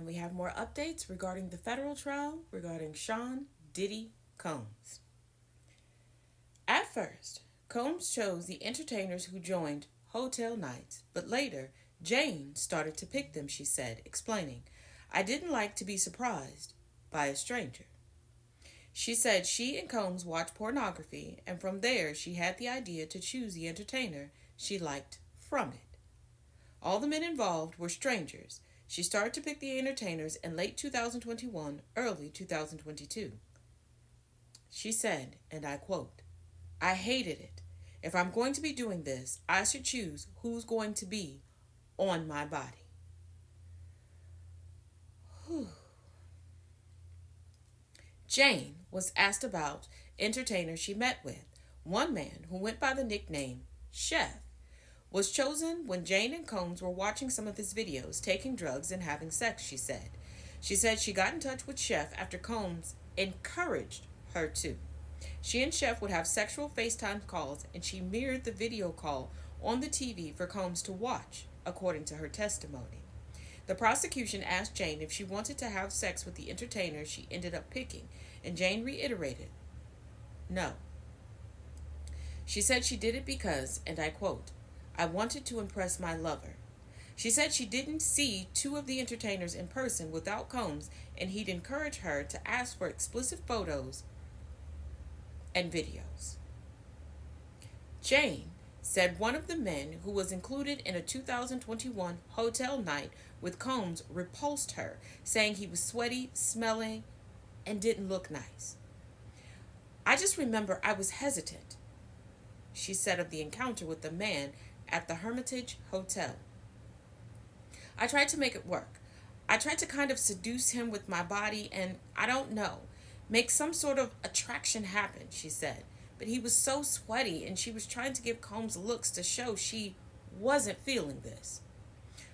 we have more updates regarding the federal trial regarding Sean Diddy Combs. At first, Combs chose the entertainers who joined hotel nights, but later, Jane started to pick them, she said, explaining, I didn't like to be surprised by a stranger. She said she and Combs watched pornography, and from there she had the idea to choose the entertainer she liked from it. All the men involved were strangers. She started to pick the entertainers in late 2021, early 2022. She said, and I quote, I hated it. If I'm going to be doing this, I should choose who's going to be on my body. Whew. Jane was asked about entertainers she met with. One man, who went by the nickname Chef, was chosen when Jane and Combs were watching some of his videos, taking drugs and having sex, she said. She said she got in touch with Chef after Combs encouraged her to. She and Chef would have sexual FaceTime calls, and she mirrored the video call on the TV for Combs to watch, according to her testimony. The prosecution asked Jane if she wanted to have sex with the entertainer she ended up picking, and Jane reiterated, no. She said she did it because, and I quote, I wanted to impress my lover. She said she didn't see two of the entertainers in person without Combs, and he'd encourage her to ask for explicit photos and videos. Jane said one of the men who was included in a 2021 hotel night with Combs repulsed her, saying he was sweaty, smelling, and didn't look nice. I just remember I was hesitant, she said of the encounter with the man at the Hermitage Hotel. I tried to make it work. I tried to kind of seduce him with my body and, I don't know, make some sort of attraction happen, she said. But he was so sweaty, and she was trying to give Combs looks to show she wasn't feeling this.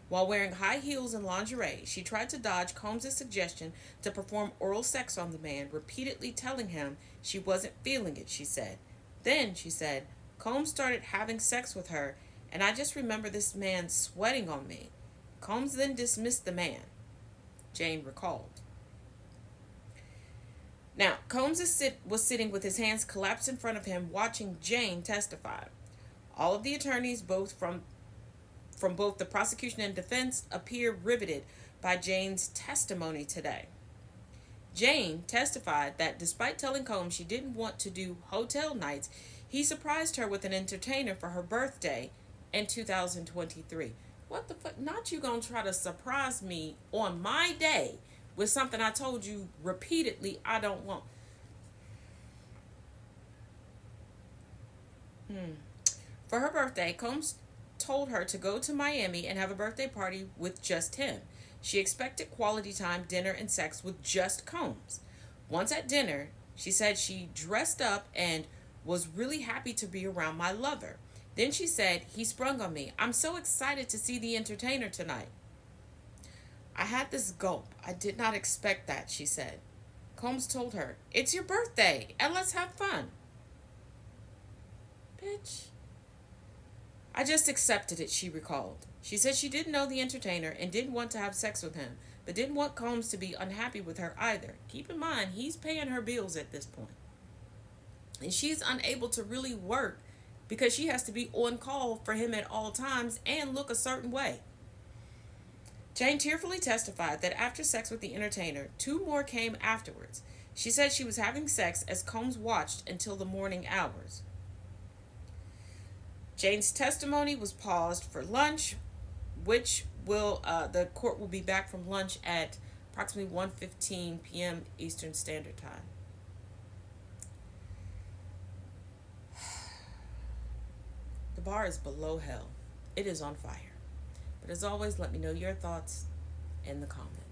While wearing high heels and lingerie, she tried to dodge Combs' suggestion to perform oral sex on the man, repeatedly telling him she wasn't feeling it, she said. Then, she said, Combs started having sex with her, and I just remember this man sweating on me. Combs then dismissed the man, Jane recalled. Now, Combs was sitting with his hands collapsed in front of him, watching Jane testify. All of the attorneys, from both the prosecution and defense, appear riveted by Jane's testimony today. Jane testified that despite telling Combs she didn't want to do hotel nights, he surprised her with an entertainer for her birthday in 2023. What the fuck? Not you gonna try to surprise me on my day with something I told you repeatedly I don't want. For her birthday, Combs told her to go to Miami and have a birthday party with just him. She expected quality time, dinner, and sex with just Combs. Once at dinner, she said she dressed up and was really happy to be around my lover. Then she said, he sprung on me. I'm so excited to see the entertainer tonight. I had this gulp. I did not expect that, she said. Combs told her, it's your birthday, and let's have fun. Bitch. I just accepted it, she recalled. She said she didn't know the entertainer and didn't want to have sex with him, but didn't want Combs to be unhappy with her either. Keep in mind, he's paying her bills at this point. And she's unable to really work because she has to be on call for him at all times and look a certain way. Jane tearfully testified that after sex with the entertainer, two more came afterwards. She said she was having sex as Combs watched until the morning hours. Jane's testimony was paused for lunch, which the court will be back from lunch at approximately 1:15 p.m. Eastern Standard Time. The bar is below hell. It is on fire. But as always, let me know your thoughts in the comments.